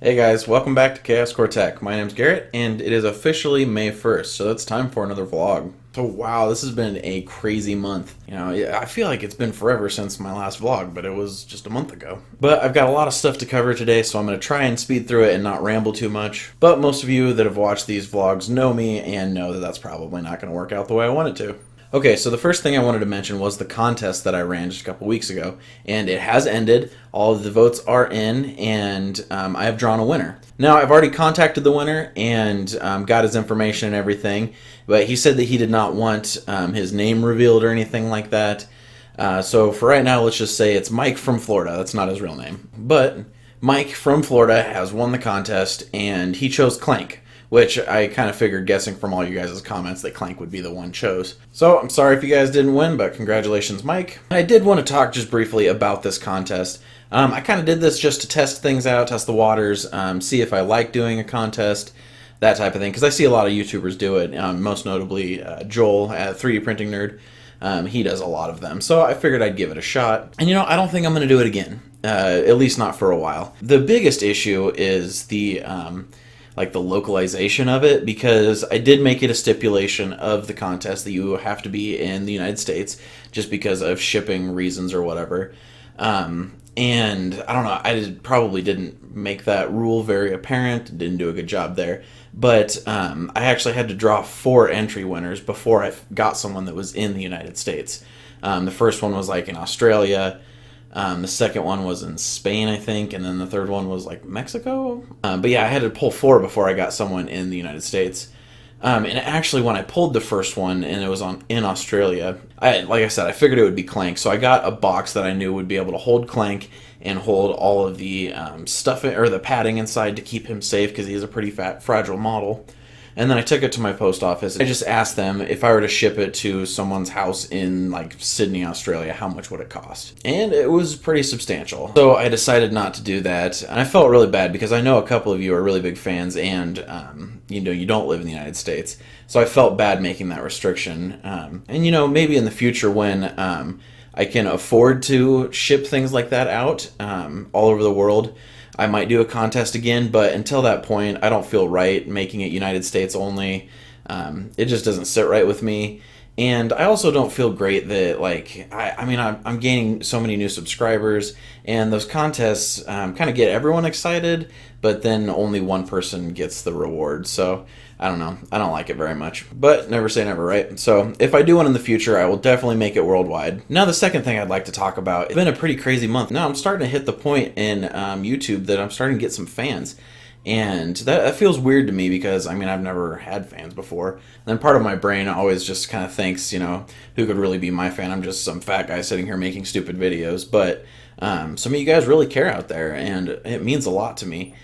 Hey guys, welcome back to Chaos Core Tech. My name's Garrett, and it is officially May 1st, so it's time for another vlog. So wow, this has been a crazy month. I feel like it's been forever since my last vlog, but it was just a month ago. But I've got a lot of stuff to cover today, so I'm going to try and speed through it and not ramble too much. But most of you that have watched these vlogs know me and know that that's probably not going to work out the way I want it to. Okay, so the first thing I wanted to mention was the contest that I ran just a couple weeks ago, and it has ended. All of the votes are in, and I have drawn a winner. Now, I've already contacted the winner and got his information and everything, but he said that he did not want his name revealed or anything like that. So for right now, let's just say it's Mike from Florida. That's not his real name. But Mike from Florida has won the contest, and he chose Clank, which I kind of figured, guessing from all you guys' comments, that Clank would be the one chose. So I'm sorry if you guys didn't win, but congratulations, Mike. I did want to talk just briefly about this contest. I kind of did this just to test things out, test the waters, see if I like doing a contest, that type of thing, because I see a lot of YouTubers do it, most notably Joel at 3D Printing Nerd. He does a lot of them, so I figured I'd give it a shot. And I don't think I'm going to do it again, at least not for a while. The biggest issue is the localization of it, because I did make it a stipulation of the contest that you have to be in the United States just because of shipping reasons or whatever. And I don't know, probably didn't make that rule very apparent, didn't do a good job there. But I actually had to draw 4 entry winners before I got someone that was in the United States. The first one was in Australia. The second one was in Spain, I think, and then the third one was Mexico. But yeah, I had to pull 4 before I got someone in the United States. And actually, when I pulled the first one and it was in Australia, like I said, I figured it would be Clank. So I got a box that I knew would be able to hold Clank and hold all of the stuff or the padding inside to keep him safe, because he is a pretty fragile model. And then I took it to my post office. I just asked them if I were to ship it to someone's house in Sydney, Australia, how much would it cost? And it was pretty substantial. So I decided not to do that. And I felt really bad because I know a couple of you are really big fans, and you don't live in the United States. So I felt bad making that restriction. And maybe in the future when I can afford to ship things like that out all over the world, I might do a contest again, but until that point, I don't feel right making it United States only. It just doesn't sit right with me. And I also don't feel great that, I'm gaining so many new subscribers, and those contests kind of get everyone excited, but then only one person gets the reward. So, I don't know. I don't like it very much. But never say never, right? So, if I do one in the future, I will definitely make it worldwide. Now, the second thing I'd like to talk about, it's been a pretty crazy month. Now, I'm starting to hit the point in YouTube that I'm starting to get some fans. And that feels weird to me because, I've never had fans before. And then part of my brain always just kind of thinks, who could really be my fan? I'm just some fat guy sitting here making stupid videos. But some of you guys really care out there, and it means a lot to me.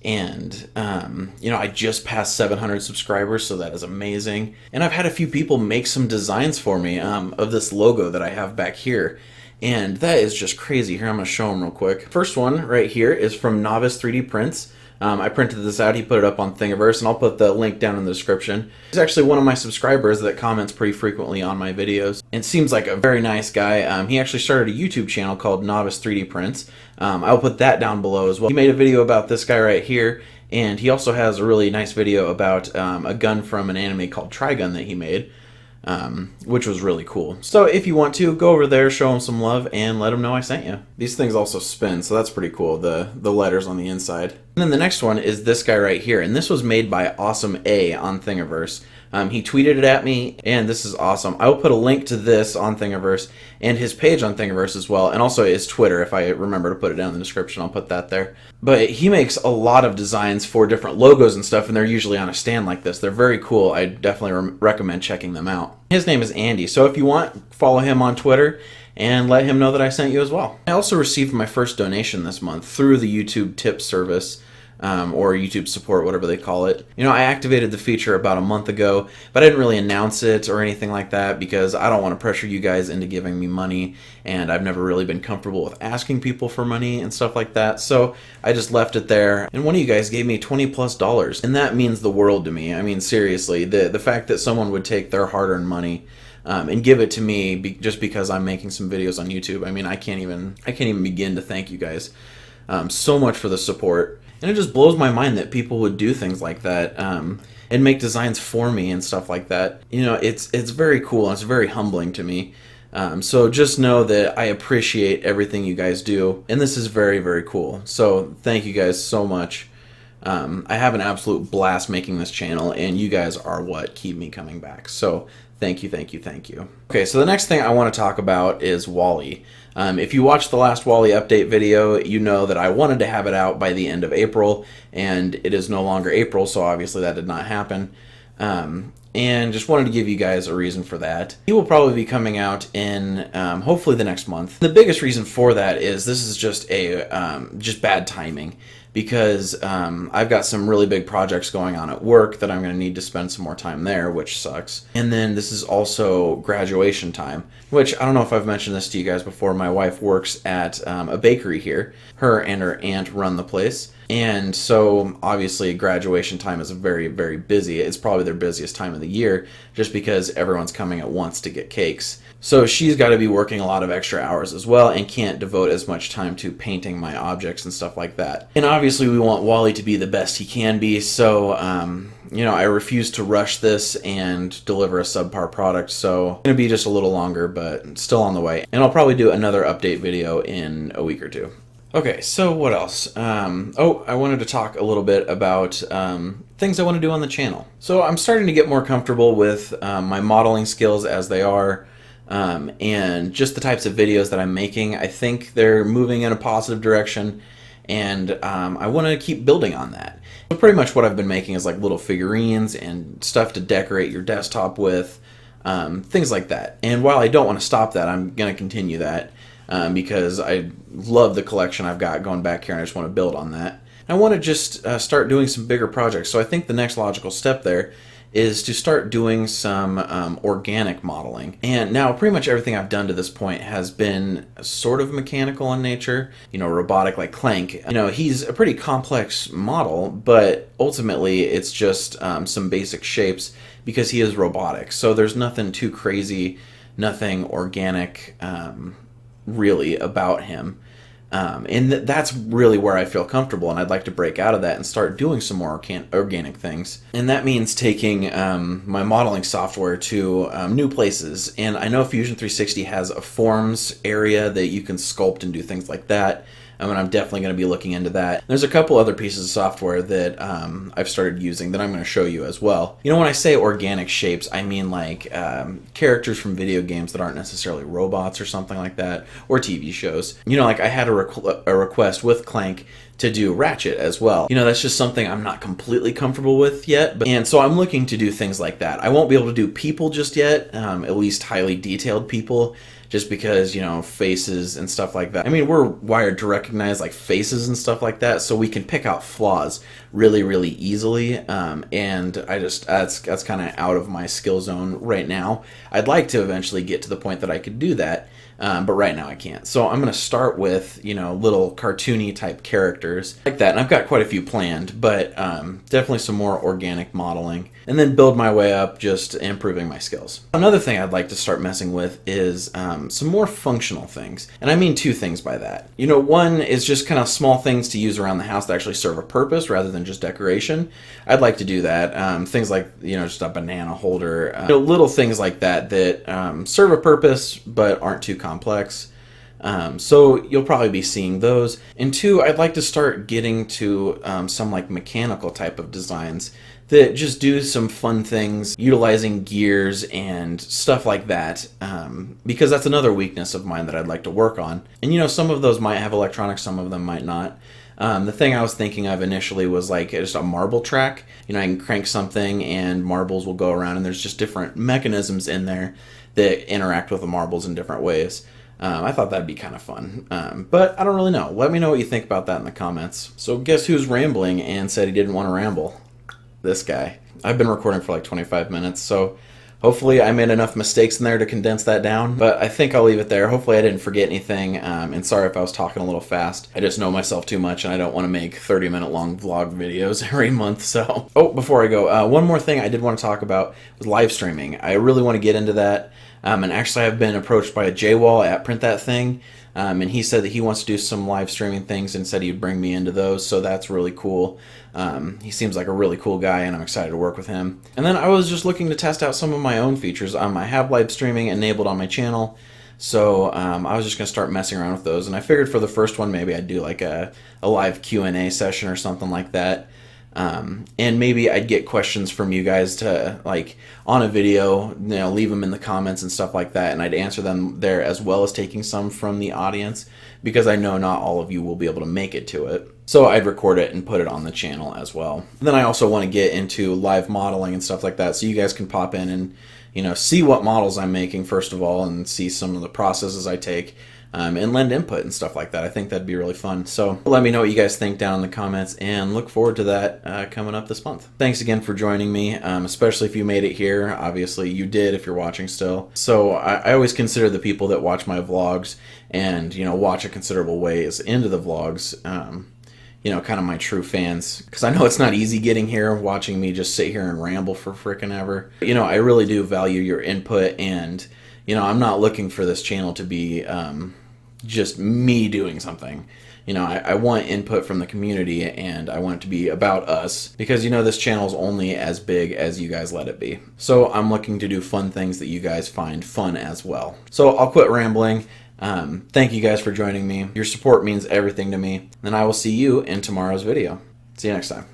And, I just passed 700 subscribers, so that is amazing. And I've had a few people make some designs for me of this logo that I have back here. And that is just crazy. Here, I'm going to show them real quick. First one right here is from Novice 3D Prints. I printed this out. He put it up on Thingiverse, and I'll put the link down in the description. He's actually one of my subscribers that comments pretty frequently on my videos, and seems like a very nice guy. He actually started a YouTube channel called Novice 3D Prints. I'll put that down below as well. He made a video about this guy right here, and he also has a really nice video about a gun from an anime called Trigun that he made. Which was really cool. So if you want to, go over there, show him some love, and let him know I sent you. These things also spin, so that's pretty cool, the letters on the inside. And then the next one is this guy right here, and this was made by AwesomeA on Thingiverse. He tweeted it at me, and this is awesome. I will put a link to this on Thingiverse, and his page on Thingiverse as well, and also his Twitter. If I remember to put it down in the description, I'll put that there. But he makes a lot of designs for different logos and stuff, and they're usually on a stand like this. They're very cool. I definitely recommend checking them out. His name is Andy, so if you want, follow him on Twitter and let him know that I sent you as well. I also received my first donation this month through the YouTube tip service. Or YouTube support, whatever they call it. I activated the feature about a month ago, but I didn't really announce it or anything like that because I don't want to pressure you guys into giving me money, and I've never really been comfortable with asking people for money and stuff like that, so I just left it there. And one of you guys gave me $20+, and that means the world to me. Seriously, the fact that someone would take their hard-earned money and give it to me just because I'm making some videos on YouTube. I can't even begin to thank you guys so much for the support. And it just blows my mind that people would do things like that, and make designs for me and stuff like that. You know, it's very cool and it's very humbling to me. So just know that I appreciate everything you guys do, and this is very, very cool. So thank you guys so much. I have an absolute blast making this channel, and you guys are what keep me coming back. So thank you, thank you, thank you. Okay, so the next thing I want to talk about is Wally. If you watched the last Wally update video, you know that I wanted to have it out by the end of April, and it is no longer April, so obviously that did not happen. And just wanted to give you guys a reason for that. He will probably be coming out in hopefully the next month. The biggest reason for that is this is just just bad timing, because I've got some really big projects going on at work that I'm going to need to spend some more time there, which sucks. And then this is also graduation time, which I don't know if I've mentioned this to you guys before. My wife works at a bakery here. Her and her aunt run the place. And so obviously graduation time is very, very busy. It's probably their busiest time of the year just because everyone's coming at once to get cakes. So she's got to be working a lot of extra hours as well and can't devote as much time to painting my objects and stuff like that. And obviously we want Wally to be the best he can be, so you know, I refuse to rush this and deliver a subpar product, so it's going to be just a little longer, but still on the way. And I'll probably do another update video in a week or two. Okay, so what else? I wanted to talk a little bit about things I want to do on the channel. So I'm starting to get more comfortable with my modeling skills as they are, and just the types of videos that I'm making. I think they're moving in a positive direction, and I want to keep building on that. So pretty much what I've been making is like little figurines and stuff to decorate your desktop with, things like that. And while I don't want to stop that, I'm going to continue that. Because I love the collection I've got going back here, and I just want to build on that. I want to just start doing some bigger projects. So I think the next logical step there is to start doing some organic modeling. And now pretty much everything I've done to this point has been sort of mechanical in nature, you know, robotic, like Clank. You know, he's a pretty complex model, but ultimately it's just some basic shapes because he is robotic. So there's nothing too crazy, nothing organic really about him, and that's really where I feel comfortable, and I'd like to break out of that and start doing some more organic things. And that means taking my modeling software to new places. And I know Fusion 360 has a forms area that you can sculpt and do things like that. And I'm definitely going to be looking into that. There's a couple other pieces of software that I've started using that I'm going to show you as well. You know, when I say organic shapes, I mean like characters from video games that aren't necessarily robots or something like that, or TV shows. You know, like I had a request with Clank to do Ratchet as well. You know, that's just something I'm not completely comfortable with yet, and so I'm looking to do things like that. I won't be able to do people just yet, at least highly detailed people, just because, you know, faces and stuff like that. I mean, we're wired to recognize like faces and stuff like that, so we can pick out flaws really, really easily, and I just, that's kind of out of my skill zone right now. I'd like to eventually get to the point that I could do that, but right now I can't. So I'm going to start with, you know, little cartoony type characters like that, and I've got quite a few planned, but definitely some more organic modeling, and then build my way up, just improving my skills. Another thing I'd like to start messing with is some more functional things, and I mean two things by that. You know, one is just kind of small things to use around the house that actually serve a purpose rather than just decoration. I'd like to do that. Things like, you know, just a banana holder, you know, little things like that that serve a purpose but aren't too complex. So you'll probably be seeing those. And two, I'd like to start getting to some like mechanical type of designs that just do some fun things utilizing gears and stuff like that, because that's another weakness of mine that I'd like to work on. And you know, some of those might have electronics, some of them might not. The thing I was thinking of initially was like just a marble track. You know, I can crank something and marbles will go around, and there's just different mechanisms in there that interact with the marbles in different ways. I thought that'd be kind of fun, but I don't really know. Let me know what you think about that in the comments. So guess who's rambling and said he didn't want to ramble? This guy. I've been recording for like 25 minutes, so hopefully I made enough mistakes in there to condense that down, but I think I'll leave it there. Hopefully I didn't forget anything, and sorry if I was talking a little fast. I just know myself too much, and I don't want to make 30-minute long vlog videos every month, so. Oh, before I go, one more thing I did want to talk about was live streaming. I really want to get into that, and actually I've been approached by a JWall at Print That Thing And he said that he wants to do some live streaming things and said he'd bring me into those, so that's really cool. He seems like a really cool guy, and I'm excited to work with him. And then I was just looking to test out some of my own features. I have live streaming enabled on my channel, so I was just going to start messing around with those. And I figured for the first one, maybe I'd do like a live Q&A session or something like that. And maybe I'd get questions from you guys to, like, on a video, leave them in the comments and stuff like that, and I'd answer them there, as well as taking some from the audience, because I know not all of you will be able to make it to it. So I'd record it and put it on the channel as well. And then I also want to get into live modeling and stuff like that, so you guys can pop in and see what models I'm making first of all, and see some of the processes I take. And lend input and stuff like that. I think that'd be really fun. So let me know what you guys think down in the comments, and look forward to that coming up this month. Thanks again for joining me, especially if you made it here. Obviously you did if you're watching still. So I always consider the people that watch my vlogs and watch a considerable ways into the vlogs, kind of my true fans, because I know it's not easy getting here, watching me just sit here and ramble for frickin' ever. I really do value your input, and I'm not looking for this channel to be just me doing something. I want input from the community, and I want it to be about us, because this channel is only as big as you guys let it be. So I'm looking to do fun things that you guys find fun as well. So I'll quit rambling. Thank you guys for joining me. Your support means everything to me, and I will see you in tomorrow's video. See you next time.